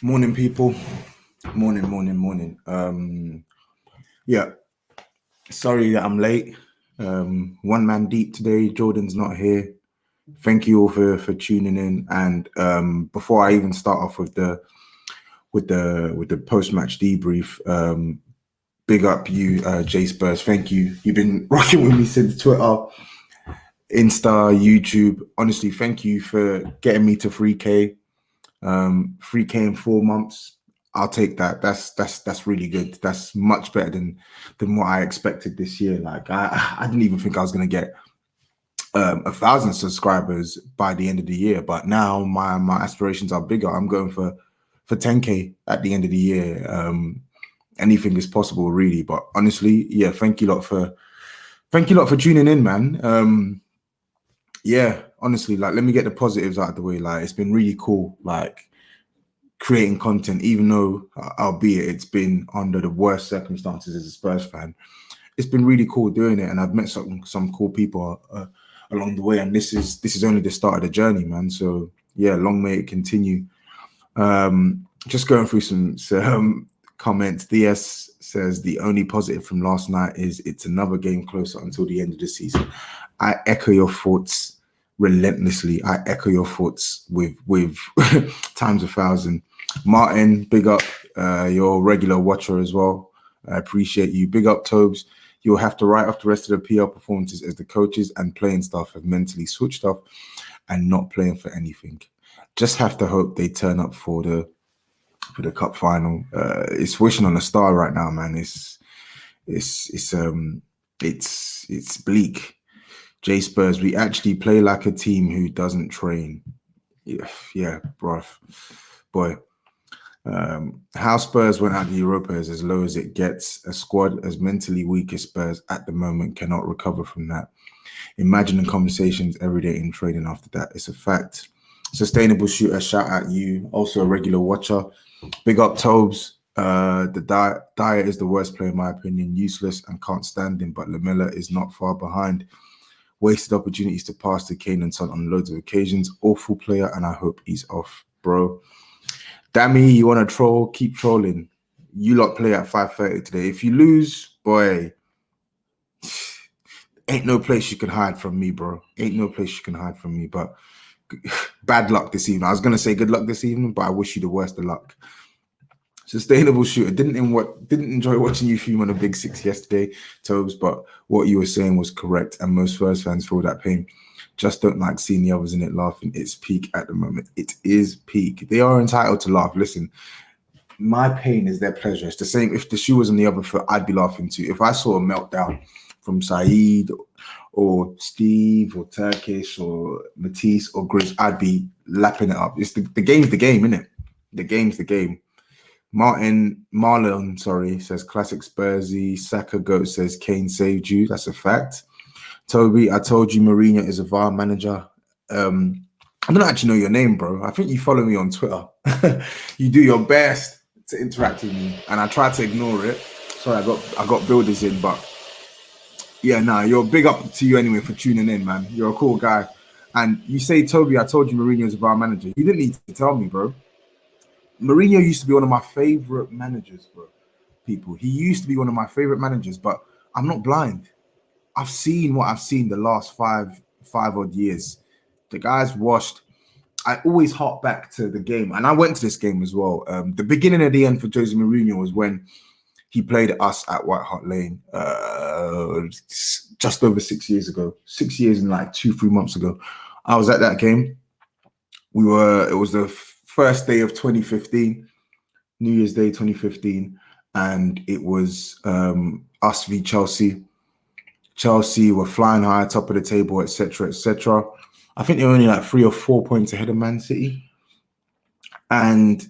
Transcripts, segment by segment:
Morning, people. Morning. Yeah, sorry that I'm late. One man deep today. Jordan's not here. Thank you all for tuning in. And before I even start off with the post match debrief, big up you, J Spurs. Thank you. You've been rocking with me since Twitter, Insta, YouTube. Honestly, thank you for getting me to 3K. 3K in 4 months. I'll take that. That's really good. That's much better than what I expected this year. Like I didn't even think I was gonna get 1,000 subscribers by the end of the year. But now my aspirations are bigger. I'm going for 10K at the end of the year. Anything is possible, really. But honestly, yeah, thank you lot for tuning in, man. Yeah, honestly, like let me get the positives out of the way. Like it's been really cool. Like creating content, even though, albeit it's been under the worst circumstances as a Spurs fan, it's been really cool doing it, and I've met some cool people along the way. And this is only the start of the journey, man. So yeah, long may it continue. Just going through some comments. DS says the only positive from last night is it's another game closer until the end of the season. I echo your thoughts relentlessly. I echo your thoughts with times 1,000. Martin, big up. You're a regular watcher as well. I appreciate you. Big up, Tobs. You'll have to write off the rest of the PR performances as the coaches and playing staff have mentally switched off and not playing for anything. Just have to hope they turn up for the cup final. It's wishing on a star right now, man. It's bleak. J Spurs, we actually play like a team who doesn't train. Yeah, bruv. Boy. How Spurs went out of Europa is as low as it gets. A squad as mentally weak as Spurs at the moment cannot recover from that. Imagine the conversations every day in training after that. It's a fact. Sustainable shooter, shout out you. Also a regular watcher. Big up Tobs. The Dyer is the worst player in my opinion. Useless and can't stand him, but Lamella is not far behind. Wasted opportunities to pass to Kane and Son on loads of occasions. Awful player, and I hope he's off, bro. Dammy, you want to troll? Keep trolling. You lot play at 5:30 today. If you lose, boy, ain't no place you can hide from me, bro. Ain't no place you can hide from me. But bad luck this evening. I was gonna say good luck this evening, but I wish you the worst of luck. Sustainable shooter. Didn't enjoy watching you fume on a big six yesterday, Tobes, but what you were saying was correct, and most Spurs fans feel that pain. Just don't like seeing the others in it laughing. It's peak at the moment. It is peak. They are entitled to laugh. Listen, my pain is their pleasure. It's the same. If the shoe was on the other foot, I'd be laughing too. If I saw a meltdown from Saeed or Steve or Turkish or Matisse or Grizz, I'd be lapping it up. It's the game's the game, isn't it? The game's the game. Marlon, says classic Spursy. Saka Goat says Kane saved you. That's a fact. Tobi, I told you Mourinho is a VAR manager. I don't actually know your name, bro. I think you follow me on Twitter. You do your best to interact with me, and I try to ignore it. Sorry, I got builders in, but yeah, nah, you're big up to you anyway for tuning in, man. You're a cool guy. And you say, Tobi, I told you Mourinho is a VAR manager. You didn't need to tell me, bro. Mourinho used to be one of my favorite managers, bro. People, he used to be one of my favorite managers, but I'm not blind. I've seen what I've seen the last five odd years. The guy's washed. I always hark back to the game, and I went to this game as well. The beginning of the end for Jose Mourinho was when he played us at White Hart Lane just over 6 years ago. 6 years and like 2-3 months ago. I was at that game. It was the first day of 2015, New Year's Day 2015, and it was us v Chelsea. Chelsea were flying high, top of the table, etc., etc. I think they were only like 3 or 4 points ahead of Man City. And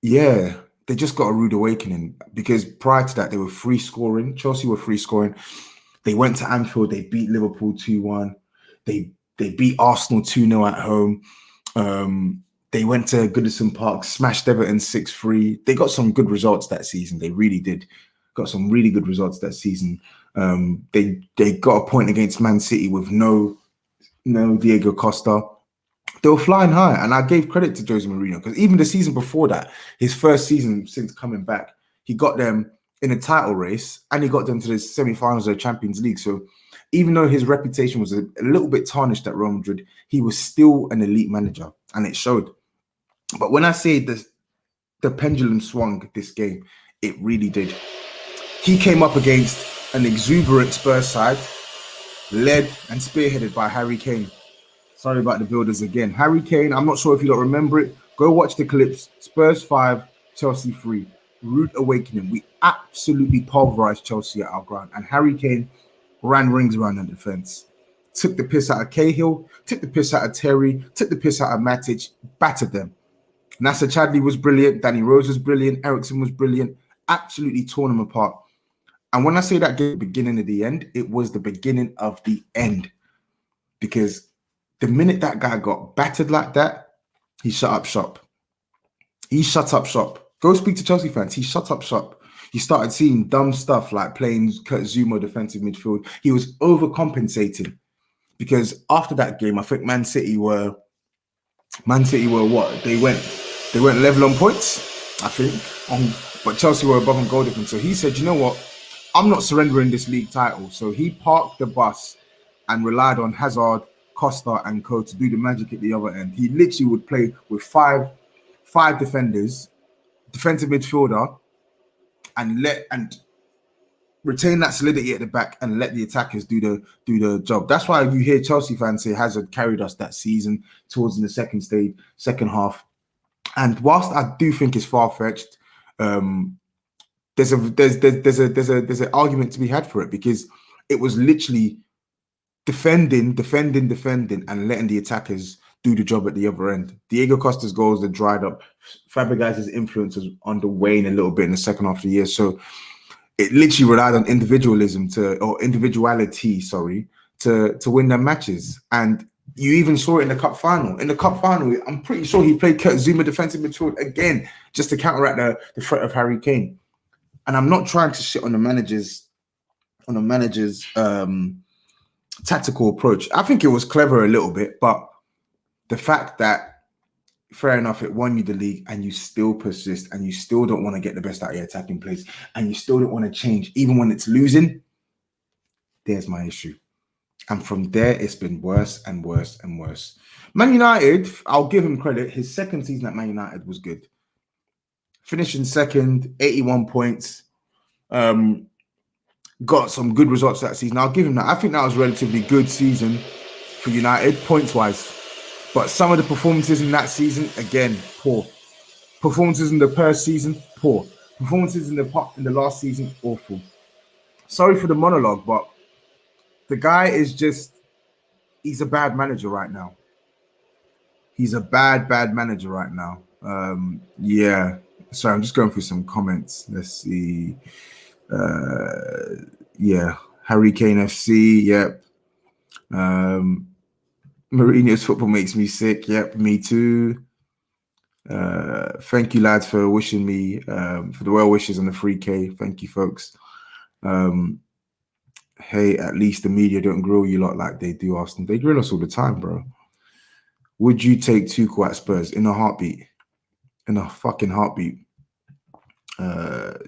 yeah, they just got a rude awakening because prior to that, they were free scoring. Chelsea were free scoring. They went to Anfield. They beat Liverpool 2-1. They beat Arsenal 2-0 at home. They went to Goodison Park, smashed Everton 6-3. They got some good results that season. They really did. Got some really good results that season. They got a point against Man City with no Diego Costa. They were flying high, and I gave credit to Jose Mourinho because even the season before that, his first season since coming back, he got them in a title race and he got them to the semi-finals of the Champions League. So even though his reputation was a little bit tarnished at Real Madrid, he was still an elite manager, and it showed. But when I say the pendulum swung this game, it really did. He came up against an exuberant Spurs side, led and spearheaded by Harry Kane. Sorry about the builders again. Harry Kane, I'm not sure if you don't remember it. Go watch the clips. Spurs 5, Chelsea 3. Rude awakening. We absolutely pulverized Chelsea at our ground. And Harry Kane ran rings around the defense. Took the piss out of Cahill, took the piss out of Terry, took the piss out of Matic, battered them. Nasser Chadli was brilliant. Danny Rose was brilliant. Eriksen was brilliant. Absolutely torn them apart. And when I say that game, beginning of the end, it was the beginning of the end. Because the minute that guy got battered like that, he shut up shop. He shut up shop. Go speak to Chelsea fans. He shut up shop. He started seeing dumb stuff like playing Kurt Zuma defensive midfield. He was overcompensating because after that game, I think Man City were what? They went level on points, I think. But Chelsea were above on goal difference. So he said, you know what? I'm not surrendering this league title. So he parked the bus and relied on Hazard, Costa, and Co to do the magic at the other end. He literally would play with five defenders, defensive midfielder, and retain that solidity at the back and let the attackers do the job. That's why you hear Chelsea fans say Hazard carried us that season towards in the second half. And whilst I do think it's far-fetched, there's an argument to be had for it because it was literally defending, and letting the attackers do the job at the other end. Diego Costa's goals are dried up. Fabregas's influence was on the wane a little bit in the second half of the year. So it literally relied on individuality to win their matches. And you even saw it in the cup final. In the cup final, I'm pretty sure he played Kurt Zuma defensive midfield again, just to counteract the threat of Harry Kane. And I'm not trying to shit on the manager's tactical approach. I think it was clever a little bit, but the fact that, fair enough, it won you the league and you still persist and you still don't want to get the best out of your attacking plays and you still don't want to change, even when it's losing, there's my issue. And from there, it's been worse and worse and worse. Man United, I'll give him credit. His second season at Man United was good. Finishing second, 81 points. Got some good results that season. I'll give him that. I think that was a relatively good season for United, points-wise. But some of the performances in that season, again, poor. Performances in the first season, poor. Performances in the last season, awful. Sorry for the monologue, but the guy is he's a bad manager right now. He's a bad manager right now. Yeah. Sorry, I'm just going through some comments. Let's see. Yeah. Harry Kane FC. Yep. Mourinho's football makes me sick. Yep, me too. Thank you, lads, for wishing me for the well wishes on the 3K. Thank you, folks. Hey, at least the media don't grill you lot like they do Arsenal. They grill us all the time, bro. Would you take Tuchel at Spurs in a heartbeat? In a fucking heartbeat. Jose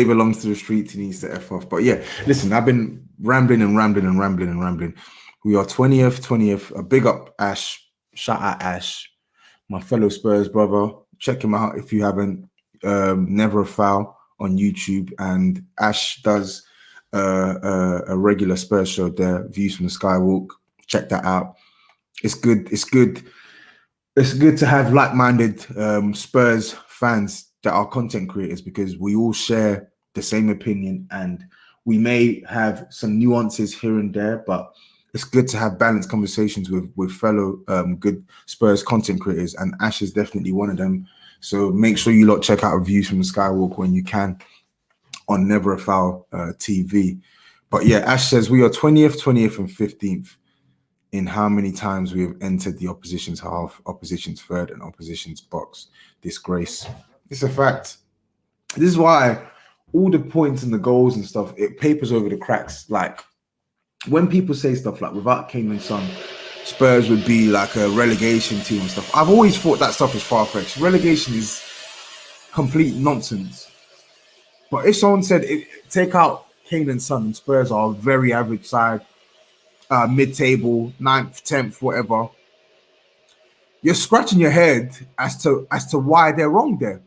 belongs to the streets. He needs to F off. But yeah, listen, I've been rambling. We are 20th. A big up, Ash. Shout out, Ash. My fellow Spurs brother. Check him out if you haven't. Never a Foul on YouTube. And Ash does a regular Spurs show there, Views from the Skywalk. Check that out. It's good. It's good to have like-minded Spurs fans that are content creators because we all share the same opinion and we may have some nuances here and there, but it's good to have balanced conversations with fellow good Spurs content creators, and Ash is definitely one of them. So make sure you lot check out Reviews from the Skywalk when you can on Never a Foul TV. But yeah, Ash says we are 20th, and 15th in how many times we have entered the opposition's half, opposition's third, and opposition's box. Disgrace. It's a fact. This is why all the points and the goals and stuff, it papers over the cracks. Like when people say stuff like without Kane and Son, Spurs would be like a relegation team and stuff. I've always thought that stuff is far-fetched. Relegation is complete nonsense. But if someone said, take out Kane and Son, and Spurs are a very average side, mid-table, 9th, 10th, whatever, you're scratching your head as to why they're wrong there.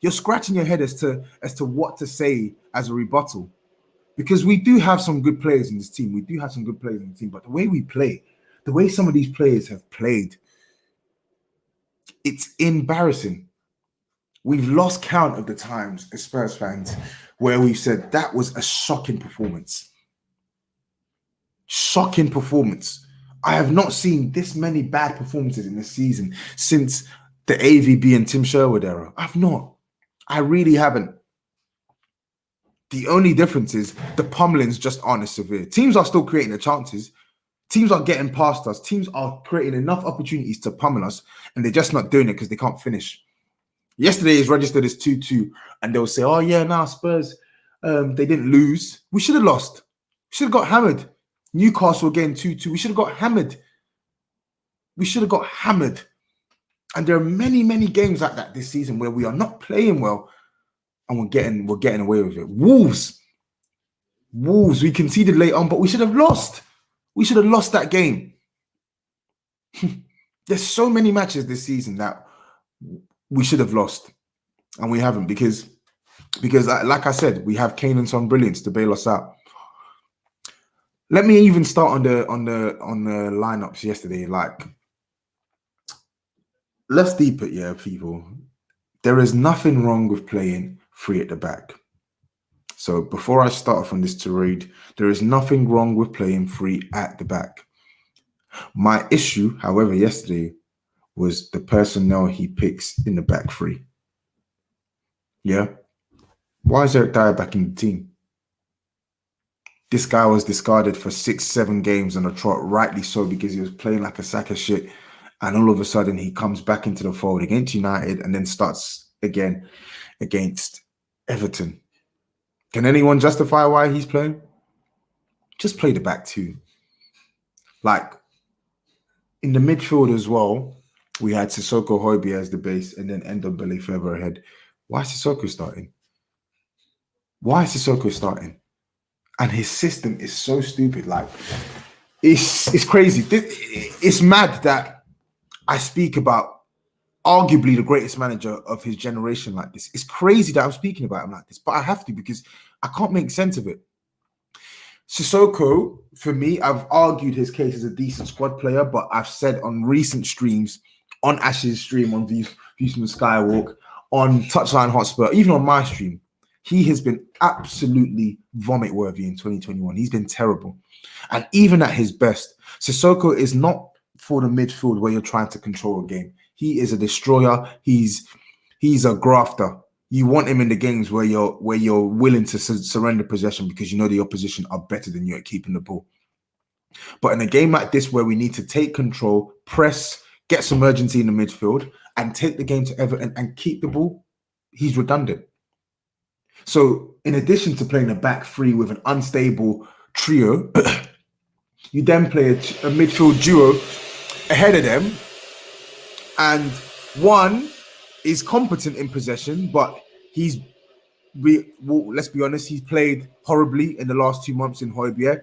You're scratching your head as to what to say as a rebuttal. Because we do have some good players in this team. We do have some good players in the team. But the way we play, the way some of these players have played, it's embarrassing. We've lost count of the times as Spurs fans where we've said that was a shocking performance. Shocking performance. I have not seen this many bad performances in this season since the AVB and Tim Sherwood era. I've not. I really haven't. The only difference is the pummelings just aren't as severe. Teams are still creating the chances. Teams are getting past us. Teams are creating enough opportunities to pummel us, and they're just not doing it because they can't finish. Yesterday is registered as 2-2, and they'll say, oh, yeah, now Spurs, they didn't lose. We should have lost. We should have got hammered. Newcastle again, 2-2. We should have got hammered. We should have got hammered. And there are many, many games like that this season where we are not playing well, and we're getting away with it. Wolves, we conceded late on, but we should have lost. We should have lost that game. There's so many matches this season that we should have lost, and we haven't because like I said, we have Kane and Son brilliance to bail us out. Let me even start on the lineups yesterday. Like, let's deep it, yeah, people. There is nothing wrong with playing three at the back. So before I start off on this tirade, there is nothing wrong with playing three at the back. My issue, however, yesterday was the personnel he picks in the back three. Yeah. Why is Eric Dyer back in the team? This guy was discarded for 6-7 games on a trot, rightly so, because he was playing like a sack of shit. And all of a sudden, he comes back into the fold against United and then starts again against Everton. Can anyone justify why he's playing? Just play the back two. Like, in the midfield as well, we had Sissoko Højbjerg as the base and then Ndombele further ahead. Why is Sissoko starting? Why is Sissoko starting? And his system is so stupid. Like, it's crazy. It's mad that I speak about arguably the greatest manager of his generation like this. It's crazy that I'm speaking about him like this, but I have to because I can't make sense of it. Sissoko, for me, I've argued his case as a decent squad player, but I've said on recent streams, on Ash's stream, on Views from the Skywalk, on Touchline Hotspur, even on my stream, he has been absolutely vomit-worthy in 2021. He's been terrible. And even at his best, Sissoko is not for the midfield where you're trying to control a game. He is a destroyer. He's a grafter. You want him in the games where you're willing to surrender possession because you know the opposition are better than you at keeping the ball. But in a game like this where we need to take control, press, get some urgency in the midfield, and take the game to Everton and keep the ball, he's redundant. So in addition to playing a back three with an unstable trio, you then play a midfield duo ahead of them, and one is competent in possession, but let's be honest, he's played horribly in the last 2 months in Højbjerg.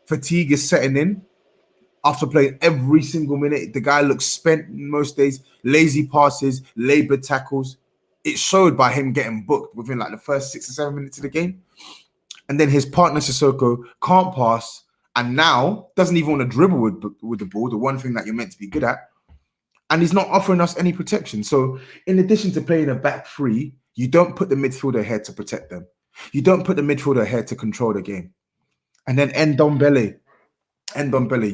Fatigue is setting in after playing every single minute. The guy looks spent most days, lazy passes, labored tackles. It showed by him getting booked within like the first 6 or 7 minutes of the game. And then his partner Sissoko can't pass and now doesn't even want to dribble with the ball, the one thing that you're meant to be good at. And he's not offering us any protection. So in addition to playing a back three, you don't put the midfielder ahead to protect them. You don't put the midfielder ahead to control the game. And then Ndombele,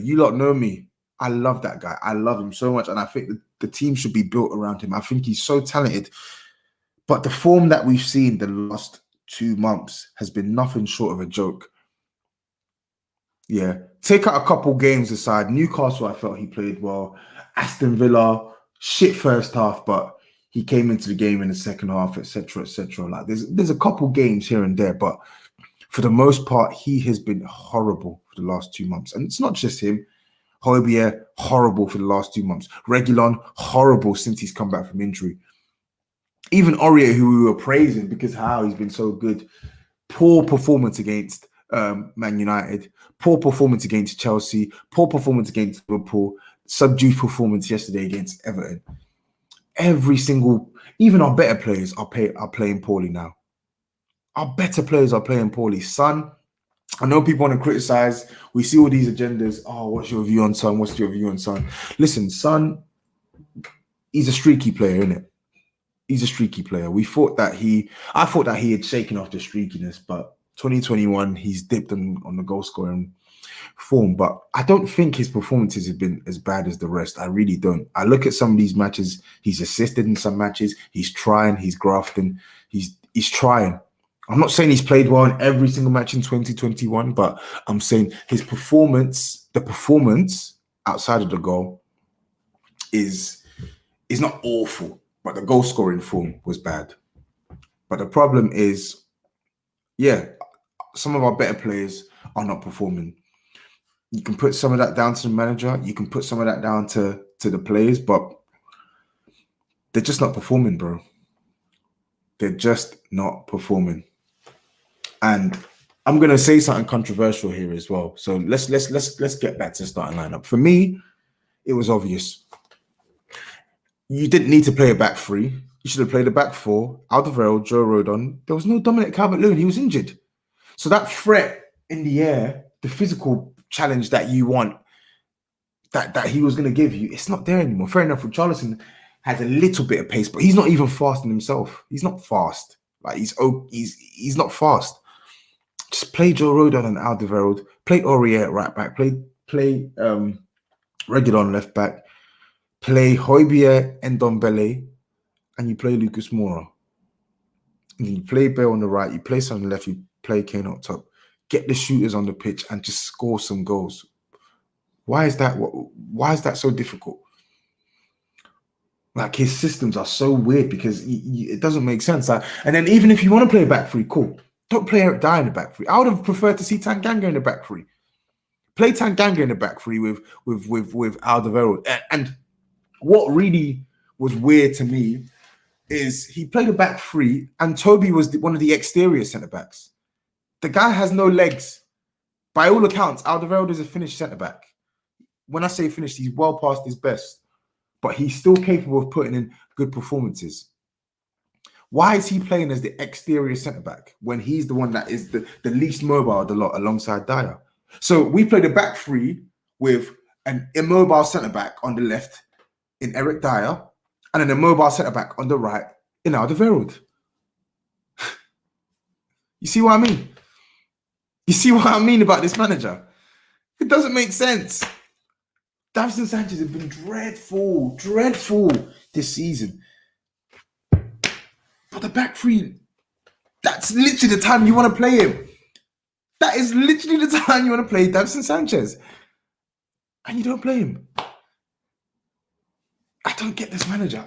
you lot know me. I love that guy. I love him so much. And I think the team should be built around him. I think he's so talented. But the form that we've seen the last 2 months has been nothing short of a joke. Yeah. Take out a couple games aside. Newcastle, I felt he played well. Aston Villa, shit first half, but he came into the game in the second half, etc., etc. Like there's a couple games here and there, but for the most part, he has been horrible for the last 2 months. And it's not just him. Højbjerg, horrible for the last 2 months. Reguilon, horrible since he's come back from injury. Even Aurier, who we were praising because how he's been so good, poor performance against Man United, poor performance against Chelsea, poor performance against Liverpool, subdued performance yesterday against Everton. Every single, even our better players are playing poorly now. Our better players are playing poorly. Son, I know people want to criticize. We see all these agendas. Oh, what's your view on Son? What's your view on Son? Listen, Son, he's a streaky player, isn't it? He's a streaky player. I thought that he had shaken off the streakiness, but 2021, he's dipped on the goal scoring form. But I don't think his performances have been as bad as the rest. I really don't. I look at some of these matches. He's assisted in some matches. He's trying. He's grafting. He's trying. I'm not saying he's played well in every single match in 2021, but I'm saying his performance, the performance outside of the goal is not awful, but the goal scoring form was bad. But the problem is, yeah, some of our better players are not performing. You can put some of that down to the manager. You can put some of that down to the players, but they're just not performing, bro. They're just not performing. And I'm gonna say something controversial here as well. So let's get back to the starting lineup. For me, it was obvious. You didn't need to play a back three. You should have played a back four. Alderweireld, Joe Rodon. There was no Dominic Calvert-Lewin. He was injured. So that threat in the air, the physical challenge that you want, that he was going to give you, it's not there anymore. Fair enough, Richarlison has a little bit of pace, but he's not even fast in himself. He's not fast. Like he's not fast. Just play Joe Rodon and Alderweireld. Play Aurier at right back. Play Reguilon left back. Play Højbjerg and Ndombele, and you play Lucas Moura. And you play Bale on the right. You play Son on the left. You play Kane up top. Get the shooters on the pitch and just score some goals. Why is that so difficult? Like, his systems are so weird because it doesn't make sense. And then even if you want to play a back three, cool. Don't play Eric Dyer in the back three. I would have preferred to see Tanganga in the back three. Play Tanganga in the back three with Alderweireld. And what really was weird to me is he played a back three and Tobi was one of the exterior centre-backs. The guy has no legs. By all accounts, Alderweireld is a finished centre-back. When I say finished, he's well past his best. But he's still capable of putting in good performances. Why is he playing as the exterior centre-back when he's the one that is the least mobile of the lot alongside Dyer? So we played a back three with an immobile centre-back on the left in Eric Dyer and an immobile centre-back on the right in Alderweireld. You see what I mean? You see what I mean about this manager? It doesn't make sense. Davinson Sanchez has been dreadful this season. But the back three, that's literally the time you want to play him. That is literally the time you want to play Davinson Sanchez. And you don't play him. I don't get this manager.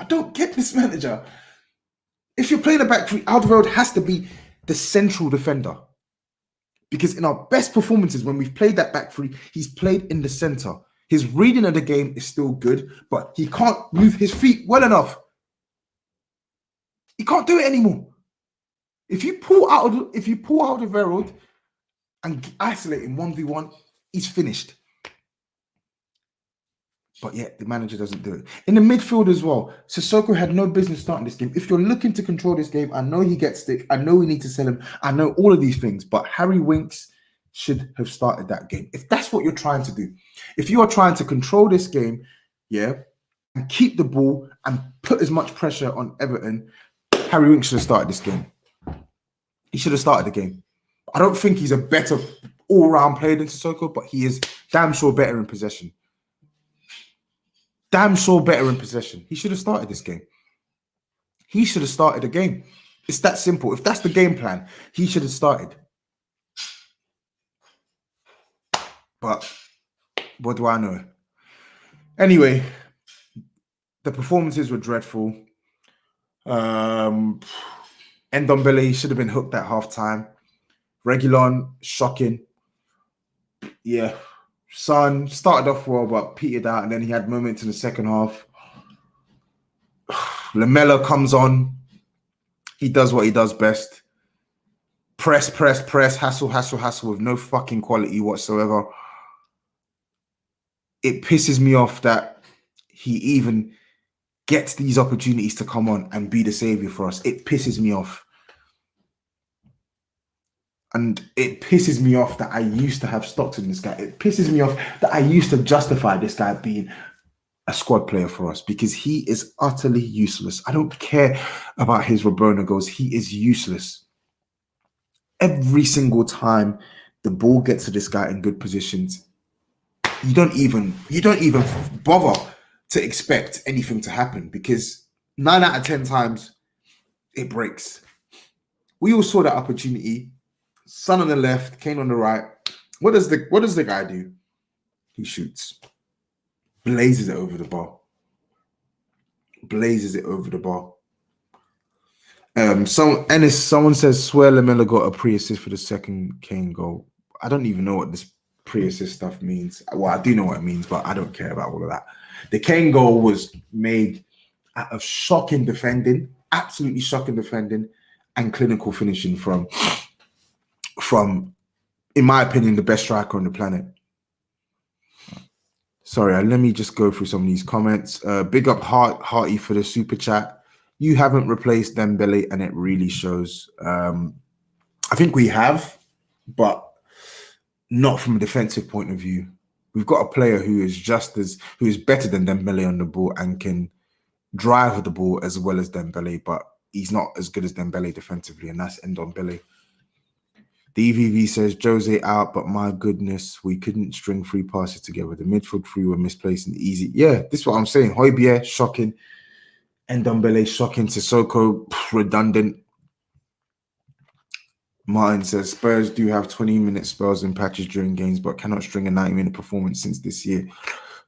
If you're playing a back three, Alderweireld has to be the central defender. Because in our best performances, when we've played that back three, he's played in the centre. His reading of the game is still good, but he can't move his feet well enough. He can't do it anymore. If you pull out Alderweireld and isolate him 1v1, he's finished. But yet, the manager doesn't do it. In the midfield as well, Sissoko had no business starting this game. If you're looking to control this game, I know he gets stick. I know we need to sell him. I know all of these things. But Harry Winks should have started that game. If that's what you're trying to do. If you are trying to control this game, yeah, and keep the ball and put as much pressure on Everton, Harry Winks should have started this game. He should have started the game. I don't think he's a better all-round player than Sissoko, but he is damn sure better in possession. Damn sure better in possession. He should have started this game. He should have started the game. It's that simple. If that's the game plan, he should have started. But what do I know? Anyway, the performances were dreadful. Ndombele should have been hooked at halftime. Reguilon, shocking. Yeah. Son started off well, but petered out, and then he had moments in the second half. Lamella comes on. He does what he does best. Press, hassle with no fucking quality whatsoever. It pisses me off that he even gets these opportunities to come on and be the savior for us. It pisses me off. And it pisses me off that I used to have stocks in this guy. It pisses me off that I used to justify this guy being a squad player for us, because he is utterly useless. I don't care about his Rabona goals. He is useless. Every single time the ball gets to this guy in good positions, you don't even bother to expect anything to happen, because 9 out of 10 times it breaks. We all saw that opportunity. Son on the left, Kane on the right. What does the guy do? He shoots. Blazes it over the bar. Someone says swear Lamella got a pre-assist for the second Kane goal. I don't even know what this pre-assist stuff means. Well, I do know what it means, but I don't care about all of that. The Kane goal was made out of shocking defending, absolutely shocking defending, and clinical finishing from, in my opinion, the best striker on the planet. Sorry, let me just go through some of these comments. Big up Hearty for the super chat. You haven't replaced Dembele, and it really shows. I think we have, but not from a defensive point of view. We've got a player who is better than Dembele on the ball and can drive the ball as well as Dembele, but he's not as good as Dembele defensively, and that's Ndombele. The EVV says Jose out, but my goodness, we couldn't string 3 passes together. The midfield 3 were misplaced and easy. Yeah, this is what I'm saying. Højbjerg, shocking. Ndombele, shocking. Sissoko, redundant. Martin says Spurs do have 20-minute spells in patches during games, but cannot string a 90-minute performance since this year.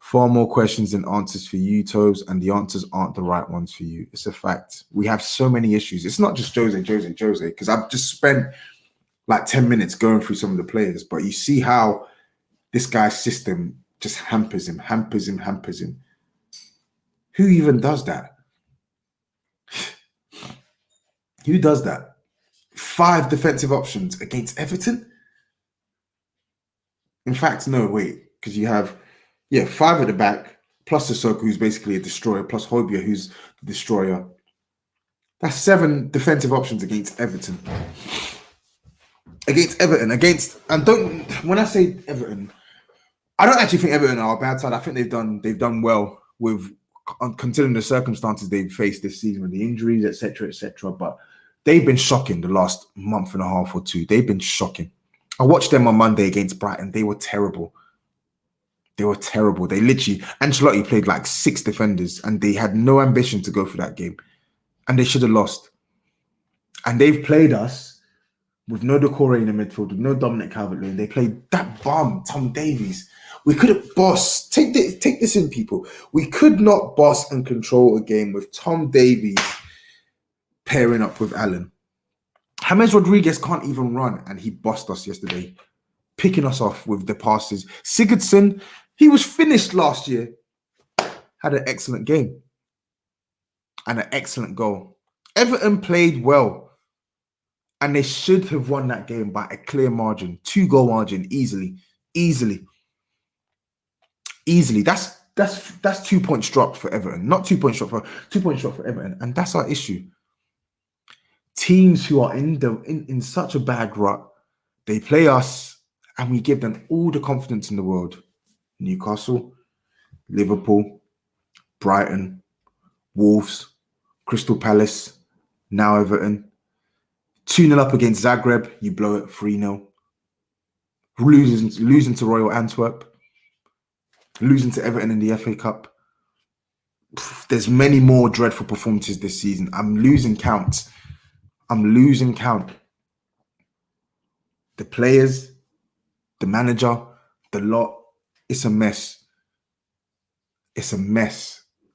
Far more questions than answers for you, Tobs, and the answers aren't the right ones for you. It's a fact. We have so many issues. It's not just Jose, because I've just spent like 10 minutes going through some of the players, but you see how this guy's system just hampers him. Who even does that? Who does that? 5 defensive options against Everton? In fact, no, wait, because you have, 5 at the back, plus Sissoko, who's basically a destroyer, plus Højbjerg, who's the destroyer. That's 7 defensive options against Everton. When I say Everton, I don't actually think Everton are a bad side. I think they've done well with considering the circumstances they've faced this season with the injuries, etc. But they've been shocking the last month and a half or 2. They've been shocking. I watched them on Monday against Brighton. They were terrible. They literally, Ancelotti played like 6 defenders, and they had no ambition to go for that game, and they should have lost. And they've played us with no Decore in the midfield, with no Dominic Calvert-Lewin. They played that bum, Tom Davies. We could have bossed. Take this in, people. We could not boss and control a game with Tom Davies pairing up with Allen. James Rodriguez can't even run, and he bossed us yesterday, picking us off with the passes. Sigurdsson, he was finished last year, had an excellent game and an excellent goal. Everton played well. And they should have won that game by a clear margin, 2-goal margin, easily. That's 2 points dropped for Everton, not 2 points dropped for Everton, and that's our issue. Teams who are in such a bad rut, they play us, and we give them all the confidence in the world. Newcastle, Liverpool, Brighton, Wolves, Crystal Palace, now Everton. 2-0 up against Zagreb, you blow it 3-0. Losing to Royal Antwerp, losing to Everton in the FA Cup. There's many more dreadful performances this season. I'm losing count. The players, the manager, the lot, it's a mess.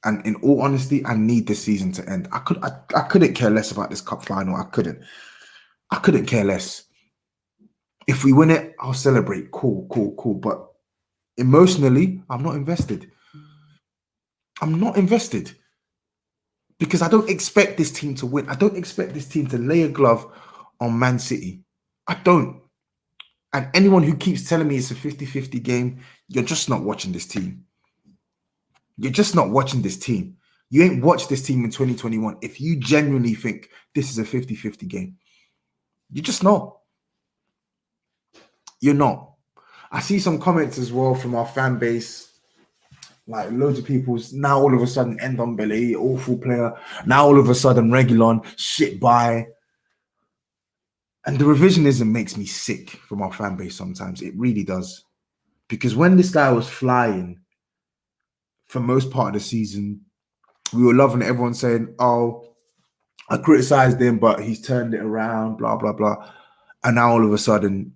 And in all honesty, I need this season to end. I couldn't care less about this cup final. I couldn't care less. If we win it, I'll celebrate. Cool. But Emotionally, I'm not invested. I'm not invested because I don't expect this team to win. I don't expect this team to lay a glove on Man City. I don't. And anyone who keeps telling me it's a 50-50 game, you're just not watching this team. You're just not watching this team. You ain't watched this team in 2021 if you genuinely think this is a 50-50 game. You're just not. You're not. I see some comments as well from our fan base. Like loads of people's now all of a sudden Ndombele, awful player. Now all of a sudden Reguilon, shit by. And the revisionism makes me sick from our fan base sometimes. It really does. Because when this guy was flying for most part of the season, we were loving it. Everyone saying, oh, I criticized him, but he's turned it around, blah, blah, blah. And now all of a sudden,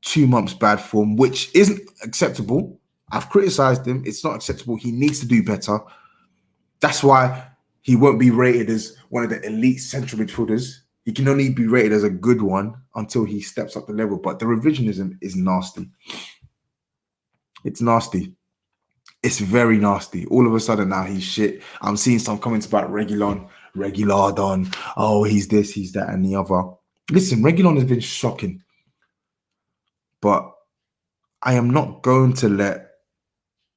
2 months bad form, which isn't acceptable. I've criticized him. It's not acceptable. He needs to do better. That's why he won't be rated as one of the elite central midfielders. He can only be rated as a good one until he steps up the level. But the revisionism is nasty. It's nasty. It's very nasty. All of a sudden now he's shit. I'm seeing some comments about Reguilon. Oh, he's this, he's that, and the other. Listen, Reguilon has been shocking. But I am not going to let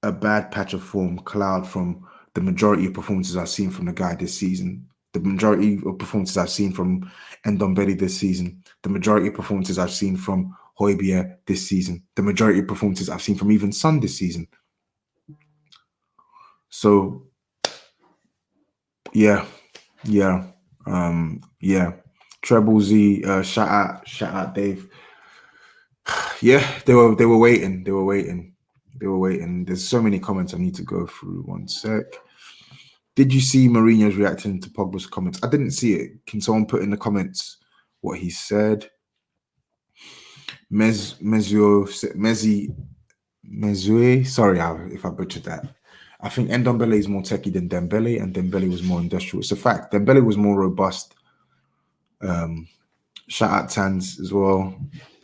a bad patch of form cloud from the majority of performances I've seen from the guy this season. The majority of performances I've seen from Ndombele this season. The majority of performances I've seen from Højbjerg this season. The majority of performances I've seen from even Son this season. So, yeah. Treble Z, shout out Dave. Yeah, they were waiting. There's so many comments I need to go through. One sec. Did you see Mourinho's reacting to Pogba's comments? I didn't see it. Can someone put in the comments what he said? Mezue, sorry if I butchered that. I think Ndombele is more techie than Dembele, and Dembele was more industrial. It's a fact. Dembele was more robust. Shout out Tans as well.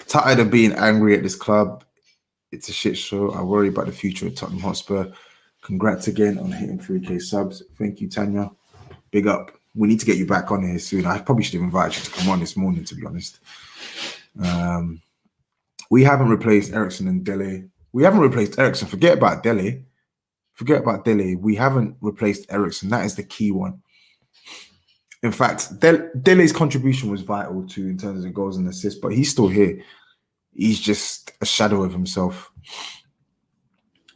Tired of being angry at this club. It's a shit show. I worry about the future of Tottenham Hotspur. Congrats again on hitting 3K subs. Thank you, Tanya. Big up. We need to get you back on here soon. I probably should have invited you to come on this morning, to be honest. We haven't replaced Eriksen and Dele. We haven't replaced Eriksen. Forget about Dele. We haven't replaced Eriksen. That is the key one. In fact, Dele's contribution was vital too in terms of goals and assists, but he's still here. He's just a shadow of himself.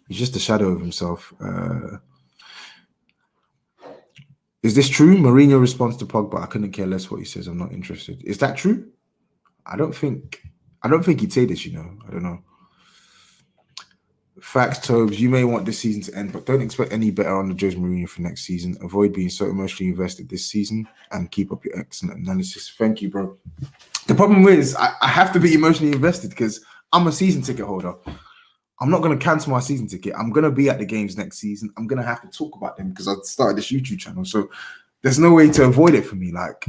Is this true? Mourinho responds to Pogba. I couldn't care less what he says. I'm not interested. Is that true? I don't think he'd say this, I don't know. Facts, Tobs. You may want this season to end, but don't expect any better under Jose Mourinho for next season. Avoid being so emotionally invested this season and keep up your excellent analysis. Thank you, bro. The problem is I have to be emotionally invested because I'm a season ticket holder. I'm not going to cancel my season ticket. I'm going to be at the games next season. I'm going to have to talk about them because I started this YouTube channel. So there's no way to avoid it for me. Like,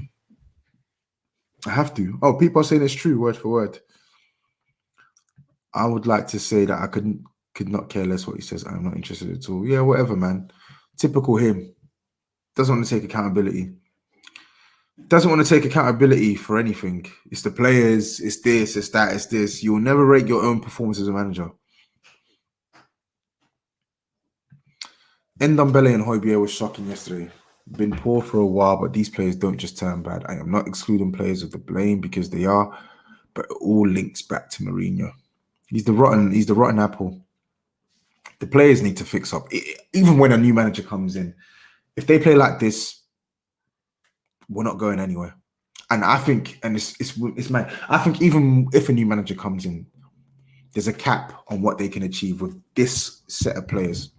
I have to. Oh, people are saying it's true, word for word. I would like to say that I could not care less what he says. I'm not interested at all. Yeah, whatever, man. Typical him. Doesn't want to take accountability. Doesn't want to take accountability for anything. It's the players. It's this. It's that. It's this. You'll never rate your own performance as a manager. Ndombele and Højbjerg was shocking yesterday. Been poor for a while, but these players don't just turn bad. I am not excluding players of the blame because they are, but it all links back to Mourinho. He's the rotten apple. The players need to fix up. Even when a new manager comes in, if they play like this, we're not going anywhere. And I think, and it's mad. I think even if a new manager comes in, there's a cap on what they can achieve with this set of players.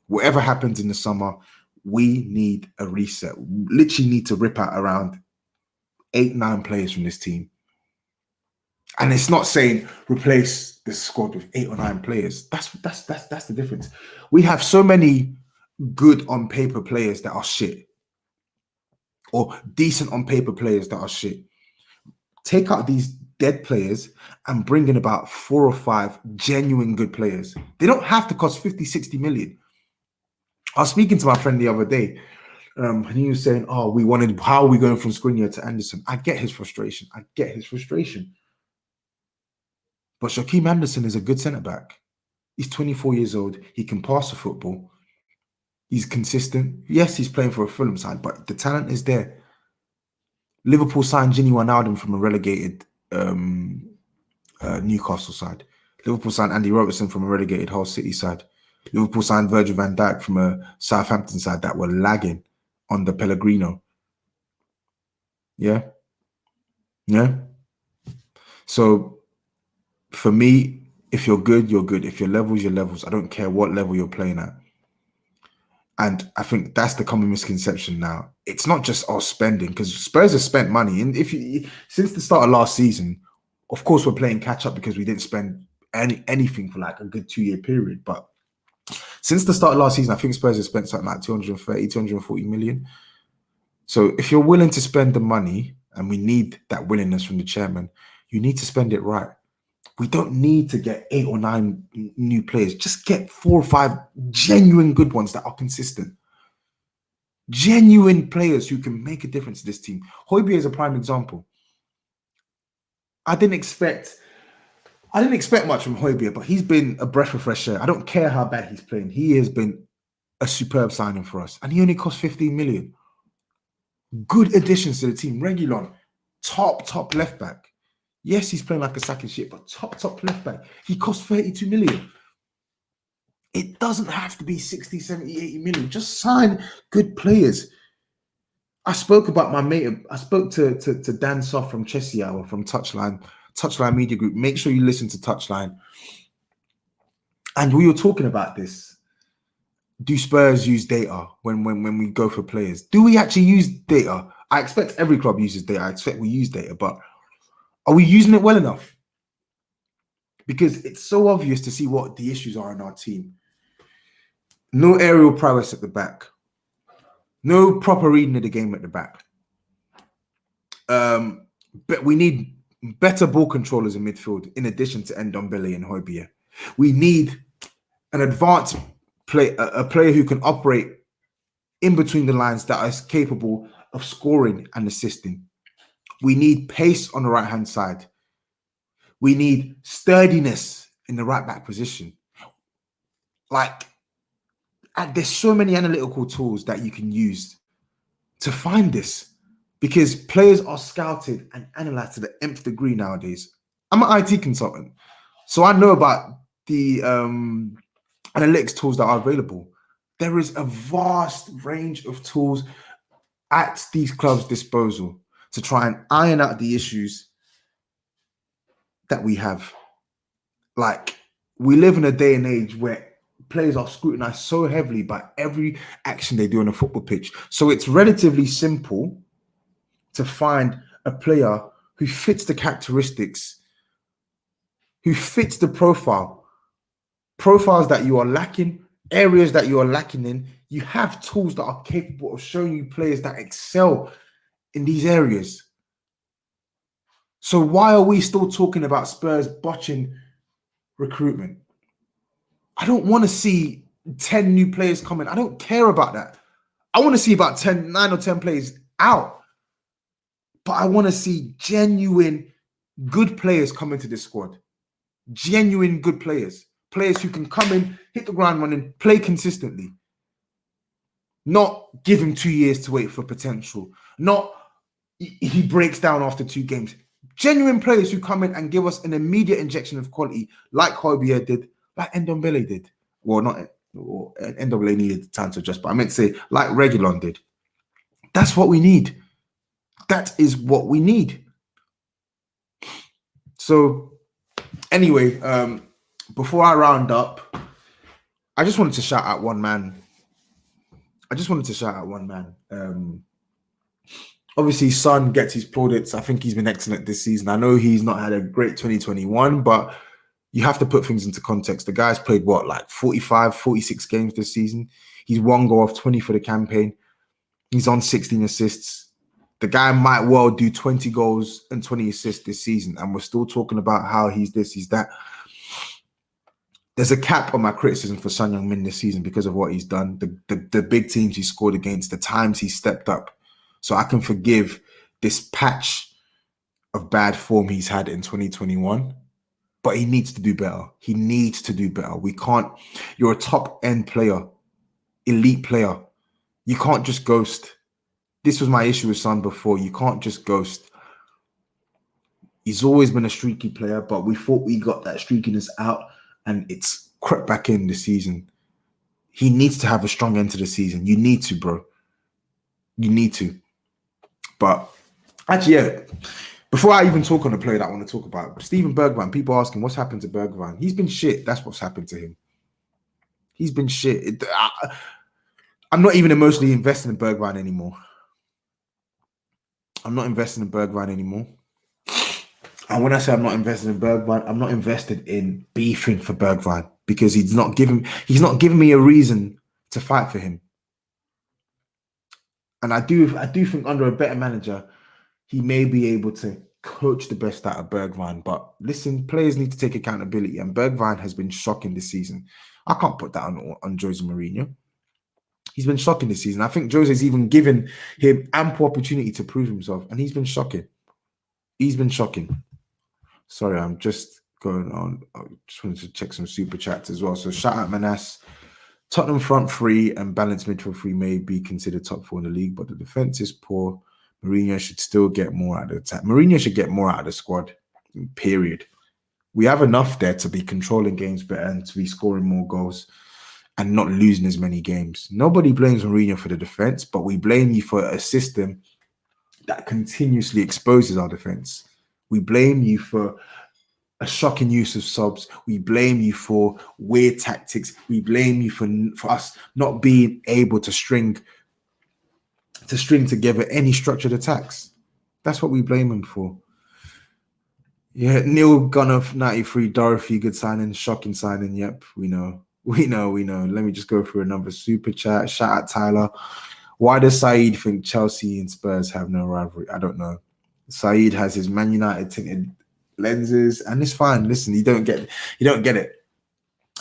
Whatever happens in the summer, we need a reset. We literally need to rip out around 8-9 players from this team. And it's not saying replace the squad with 8 or 9 players. That's the difference. We have so many good on paper players that are shit, or decent on paper players that are shit. Take out these dead players and bring in about 4 or 5 genuine good players. They don't have to cost 50, 60 million. I was speaking to my friend the other day, and he was saying, how are we going from Skriniar to Anderson? I get his frustration. But Shaquem Anderson is a good centre-back. He's 24 years old. He can pass the football. He's consistent. Yes, he's playing for a Fulham side, but the talent is there. Liverpool signed Gini Wijnaldum from a relegated Newcastle side. Liverpool signed Andy Robertson from a relegated Hull City side. Liverpool signed Virgil van Dijk from a Southampton side that were lagging under Pellegrino. Yeah. So for me, if you're good, you're good. If your level's your levels, I don't care what level you're playing at. And I think that's the common misconception now. It's not just us spending, because Spurs have spent money. And since the start of last season, of course, we're playing catch up because we didn't spend anything for like a good 2-year period. But since the start of last season, I think Spurs have spent something like 230, 240 million. So if you're willing to spend the money, and we need that willingness from the chairman, you need to spend it right. We don't need to get 8 or 9 new players. Just get 4 or 5 genuine good ones that are consistent. Genuine players who can make a difference to this team. Højbjerg is a prime example. I didn't expect much from Højbjerg, but he's been a breath of fresh air. I don't care how bad he's playing. He has been a superb signing for us. And he only cost 15 million. Good additions to the team. Reguilon, top left back. Yes, he's playing like a sack of shit, but top left back. He cost 32 million. It doesn't have to be 60, 70, 80 million. Just sign good players. I spoke about my mate. I spoke to Dan Soft from Chelsea Hour from Touchline Media Group. Make sure you listen to Touchline. And we were talking about this. Do Spurs use data when we go for players? Do we actually use data? I expect every club uses data. I expect we use data, but are we using it well enough? Because it's so obvious to see what the issues are in our team. No aerial prowess at the back. No proper reading of the game at the back. But we need better ball controllers in midfield, in addition to Ndombele and Højbjerg. We need an advanced a player who can operate in between the lines that is capable of scoring and assisting. We need pace on the right-hand side. We need sturdiness in the right-back position. There's so many analytical tools that you can use to find this, because players are scouted and analyzed to the nth degree nowadays. I'm an IT consultant, so I know about the analytics tools that are available. There is a vast range of tools at these clubs' disposal to try and iron out the issues that we have. We live in a day and age where players are scrutinized so heavily by every action they do on a football pitch. So it's relatively simple to find a player who fits the characteristics, who fits the profiles that you are lacking, areas that you are lacking in. You have tools that are capable of showing you players that excel in these areas. So why are we still talking about Spurs botching recruitment? I don't want to see 10 new players coming. I don't care about that. I want to see about 9 or 10 players out. But I want to see genuine good players come into this squad. Genuine good players. Players who can come in, hit the ground running, play consistently. Not give him 2 years to wait for potential. Not he breaks down after 2 games. Genuine players who come in and give us an immediate injection of quality, like Højbjerg did, like Ndombele did. Ndombele needed time to adjust, but I meant to say like Reguilon did. That's what we need. That is what we need. So anyway, before I round up, I just wanted to shout out one man. Obviously, Son gets his plaudits. I think he's been excellent this season. I know he's not had a great 2021, but you have to put things into context. The guy's played, 45, 46 games this season. He's 1 goal off 20 for the campaign. He's on 16 assists. The guy might well do 20 goals and 20 assists this season, and we're still talking about how he's this, he's that. There's a cap on my criticism for Son Heung-min this season because of what he's done, the big teams he scored against, the times he stepped up. So I can forgive this patch of bad form he's had in 2021, but he needs to do better. He needs to do better. We can't, you're a top-end player, elite player. You can't just ghost. This was my issue with Son before. You can't just ghost. He's always been a streaky player, but we thought we got that streakiness out, and it's crept back in this season. He needs to have a strong end to the season. You need to, bro. You need to. But actually, yeah, before I even talk on the player that I want to talk about, Steven Bergwijn, people asking what's happened to Bergwijn. He's been shit. That's what's happened to him. He's been shit. I'm not even emotionally invested in Bergwijn anymore. I'm not invested in Bergwijn anymore. And when I say I'm not invested in Bergwijn, I'm not invested in beefing for Bergwijn because he's not giving me a reason to fight for him. And I do think under a better manager, he may be able to coach the best out of Bergwijn. But listen, players need to take accountability, and Bergwijn has been shocking this season. I can't put that on Jose Mourinho. He's been shocking this season. I think Jose's even given him ample opportunity to prove himself, and he's been shocking. He's been shocking. Sorry, I'm just going on. I just wanted to check some super chats as well. So shout out Manas. Tottenham front three and balanced midfield three may be considered top four in the league, but the defense is poor. Mourinho should still get more out of the attack. Mourinho should get more out of the squad, period. We have enough there to be controlling games better and to be scoring more goals and not losing as many games. Nobody blames Mourinho for the defense, but we blame you for a system that continuously exposes our defense. We blame you for a shocking use of subs. We blame you for weird tactics. We blame you for us not being able to string together any structured attacks. That's what we blame him for. Yeah, Neil Gunner 93, Dorothy, good signing, shocking signing. Yep, we know. Let me just go through another super chat. Shout out Tyler. Why does Saeed think Chelsea and Spurs have no rivalry? I don't know. Saeed has his Man United tinted lenses, and it's fine. Listen, you don't get it.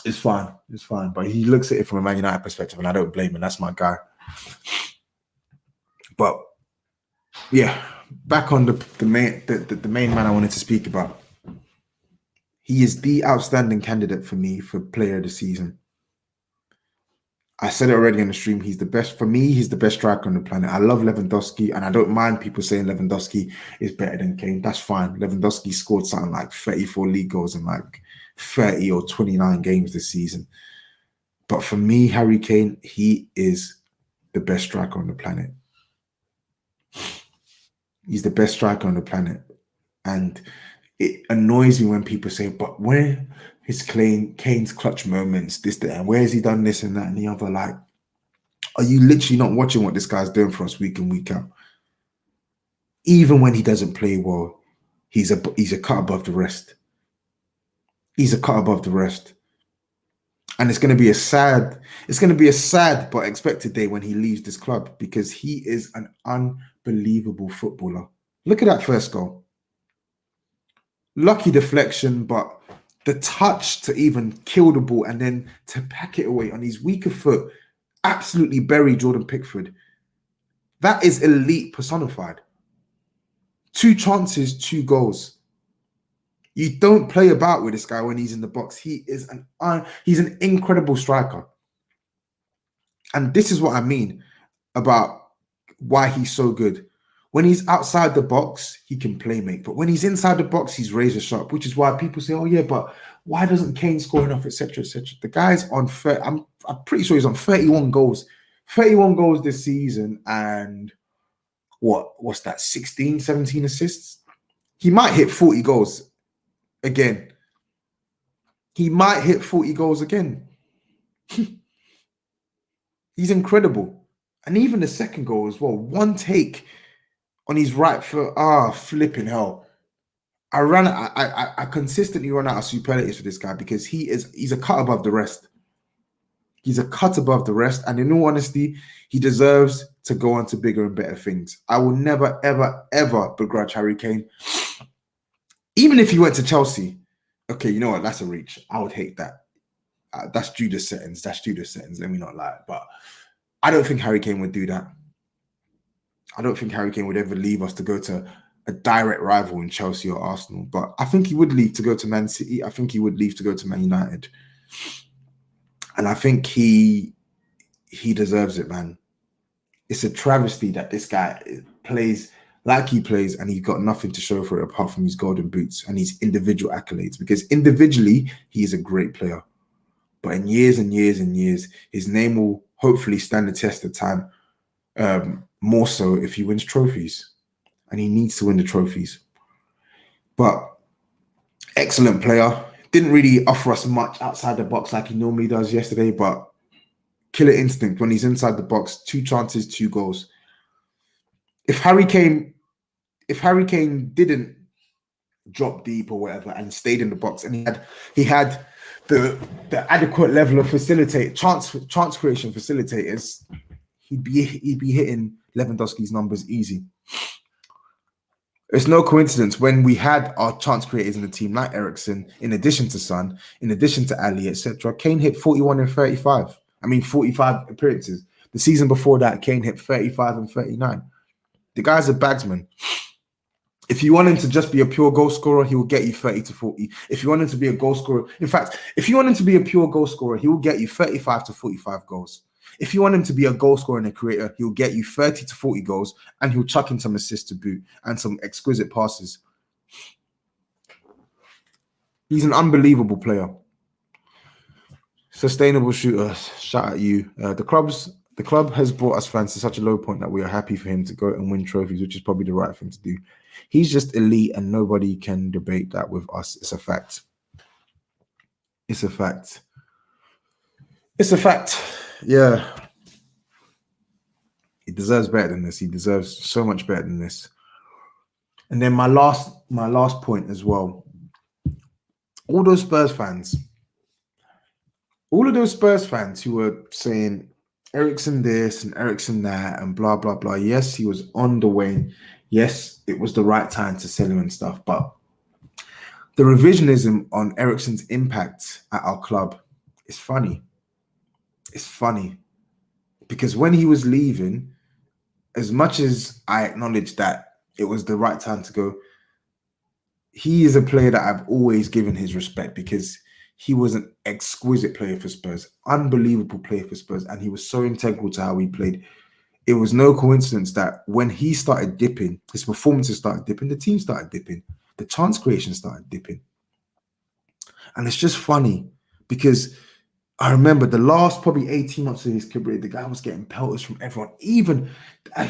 It's fine. It's fine. But he looks at it from a Man United perspective, and I don't blame him. That's my guy. But yeah, back on the main man I wanted to speak about. He is the outstanding candidate for me for player of the season. I said it already on the stream. He's the best. For me, he's the best striker on the planet. I love Lewandowski, and I don't mind people saying Lewandowski is better than Kane. That's fine. Lewandowski scored something like 34 league goals in like 30 or 29 games this season. But for me, Harry Kane, he is the best striker on the planet. He's the best striker on the planet. And it annoys me when people say, but where is Kane's clutch moments, this, that, and where has he done this and that and the other? Like, are you literally not watching what this guy's doing for us week in, week out? Even when he doesn't play well, he's a cut above the rest. He's a cut above the rest. And it's going to be a sad but expected day when he leaves this club, because he is an unbelievable footballer. Look at that first goal. Lucky deflection, but the touch to even kill the ball and then to pack it away on his weaker foot, absolutely bury Jordan Pickford. That is elite personified. 2 chances, 2 goals. You don't play about with this guy when he's in the box. He's an incredible striker. And this is what I mean about why he's so good. When he's outside the box, he can play make. But when he's inside the box, he's razor sharp, which is why people say, oh, yeah, but why doesn't Kane score enough, etc., etc.? The guy's on, I'm pretty sure he's on 31 goals. 31 goals this season, and what's that, 16, 17 assists? He might hit 40 goals again. He might hit 40 goals again. He's incredible. And even the second goal as well, one take on his right foot. Flipping hell. I consistently run out of superlatives for this guy because he's a cut above the rest. He's a cut above the rest. And in all honesty, he deserves to go on to bigger and better things. I will never, ever, ever begrudge Harry Kane. Even if he went to Chelsea, okay, you know what? That's a reach. I would hate that. That's Judas settings. Let me not lie. But I don't think Harry Kane would do that. I don't think Harry Kane would ever leave us to go to a direct rival in Chelsea or Arsenal. But I think he would leave to go to Man City. I think he would leave to go to Man United. And I think he deserves it, man. It's a travesty that this guy plays like he plays and he's got nothing to show for it apart from his golden boots and his individual accolades. Because individually, he is a great player. But in years and years and years, his name will hopefully stand the test of time. More so if he wins trophies. And he needs to win the trophies. But excellent player. Didn't really offer us much outside the box like he normally does yesterday, but killer instinct when he's inside the box, 2 chances, 2 goals. If Harry Kane didn't drop deep or whatever and stayed in the box and he had the adequate level of chance creation facilitators, he'd be hitting Lewandowski's numbers easy. It's no coincidence when we had our chance creators in the team like Eriksen, in addition to Son, in addition to Ali, etc. Kane hit 41 and 35. 45 appearances. The season before that, Kane hit 35 and 39. The guy's a bagsman. If you want him to just be a pure goal scorer, he will get you 30 to 40. If you want him to be a goal scorer, in fact, if you want him to be a pure goal scorer, he will get you 35 to 45 goals. If you want him to be a goal scorer and a creator, he'll get you 30 to 40 goals and he'll chuck in some assists to boot and some exquisite passes. He's an unbelievable player. Sustainable shooter. Shout at you. The club has brought us fans to such a low point that we are happy for him to go and win trophies, which is probably the right thing to do. He's just elite and nobody can debate that with us. It's a fact. It's a fact. It's a fact. Yeah. He deserves better than this. He deserves so much better than this. And then my last point as well. All those Spurs fans who were saying Eriksen this and Eriksen that and blah, blah, blah. Yes, he was on the wane. Yes, it was the right time to sell him and stuff. But the revisionism on Eriksen's impact at our club is funny. It's funny. Because when he was leaving, as much as I acknowledge that it was the right time to go, he is a player that I've always given his respect because he was an exquisite player for Spurs, unbelievable player for Spurs, and he was so integral to how we played. It was no coincidence that when he started dipping, his performances started dipping, the team started dipping, the chance creation started dipping. And it's just funny because I remember the last probably 18 months of his career, the guy was getting pelters from everyone. Even,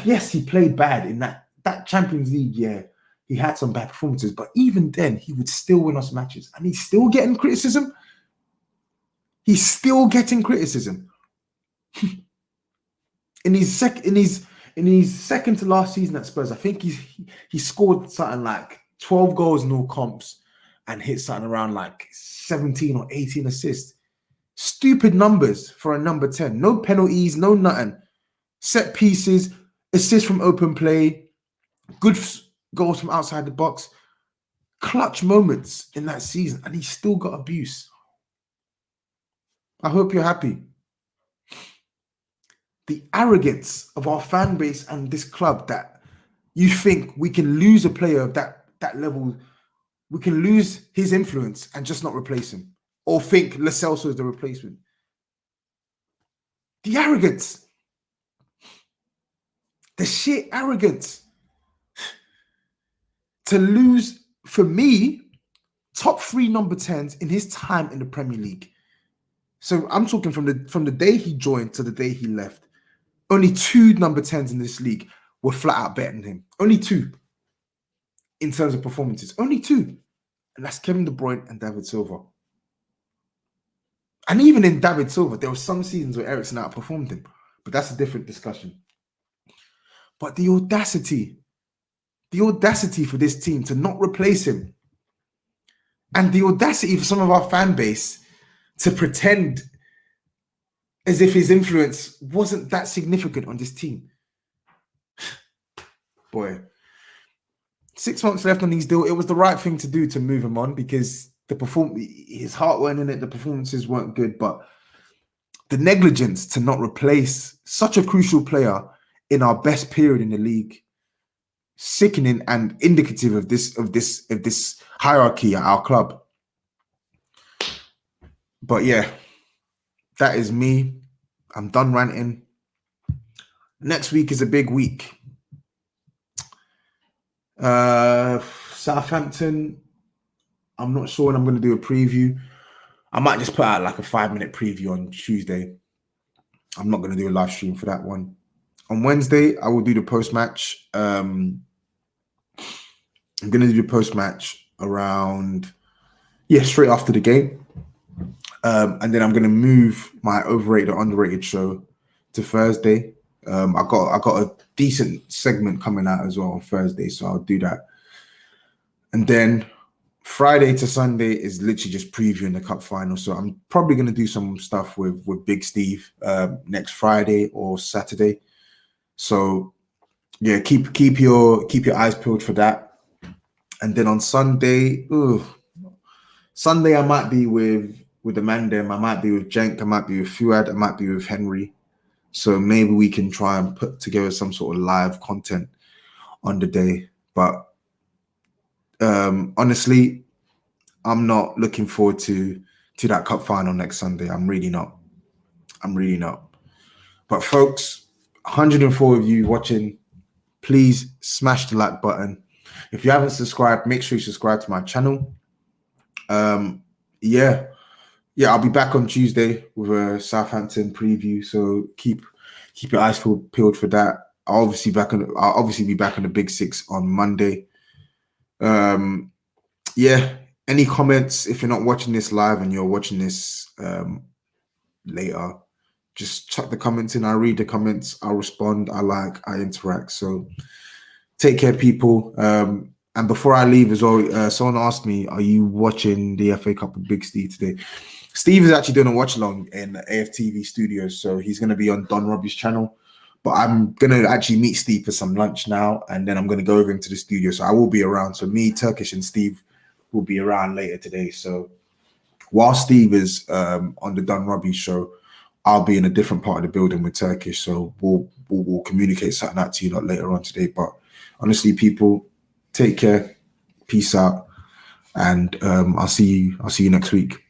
yes, he played bad in that Champions League year. He had some bad performances, but even then, he would still win us matches. And he's still getting criticism. He's still getting criticism. In his second to last season at Spurs, I think he scored something like 12 goals in all comps and hit something around like 17 or 18 assists. Stupid numbers for a number 10. No penalties, no nothing. Set pieces, assists from open play, good goals from outside the box. Clutch moments in that season, and he still got abuse. I hope you're happy. The arrogance of our fan base and this club that you think we can lose a player of that level, we can lose his influence and just not replace him, or think Lo Celso is the replacement. The arrogance. The sheer arrogance. To lose, for me, top 3 number 10s in his time in the Premier League. So I'm talking from the day he joined to the day he left. Only 2 number 10s in this league were flat out better than him. Only 2 in terms of performances. Only 2. And that's Kevin De Bruyne and David Silva. And even in David Silva, there were some seasons where Eriksen outperformed him. But that's a different discussion. But the audacity for this team to not replace him, and the audacity for some of our fan base to pretend as if his influence wasn't that significant on this team. Boy, 6 months left on his deal. It was the right thing to do to move him on because his heart weren't in it. The performances weren't good, but the negligence to not replace such a crucial player in our best period in the league, sickening and indicative of this hierarchy at our club. But yeah, that is me. I'm done ranting. Next week is a big week. Southampton. I'm not sure when I'm going to do a preview. I might just put out like a 5-minute preview on Tuesday. I'm not going to do a live stream for that one. On Wednesday, I will do the post-match. I'm going to do the post-match around, straight after the game. And then I'm going to move my overrated or underrated show to Thursday. I got a decent segment coming out as well on Thursday, so I'll do that. And then Friday to Sunday is literally just previewing the cup final. So I'm probably going to do some stuff with Big Steve next Friday or Saturday. So yeah, keep your eyes peeled for that. And then on Sunday, I might be with the Mandem. I might be with Jenk. I might be with Fuad. I might be with Henry. So maybe we can try and put together some sort of live content on the day. But honestly, I'm not looking forward to that cup final next Sunday. I'm really not. But folks, 104 of you watching, please smash the like button. If you haven't subscribed, make sure you subscribe to my channel. Yeah, I'll be back on Tuesday with a Southampton preview. So keep your eyes peeled for that. I'll obviously be back on the Big Six on Monday. Any comments? If you're not watching this live and you're watching this later, just chuck the comments in. I read the comments. I'll respond. I interact. So take care, people. And before I leave as well, someone asked me, are you watching the FA Cup with Big Steve today? Steve is actually doing a watch along in AFTV Studios. So he's going to be on Don Robbie's channel. But I'm going to actually meet Steve for some lunch now. And then I'm going to go over into the studio. So I will be around. So me, Turkish, and Steve will be around later today. So while Steve is on the Don Robbie show, I'll be in a different part of the building with Turkish. So we'll communicate something out to you lot later on today. But honestly, people, take care. Peace out. And I'll see you next week.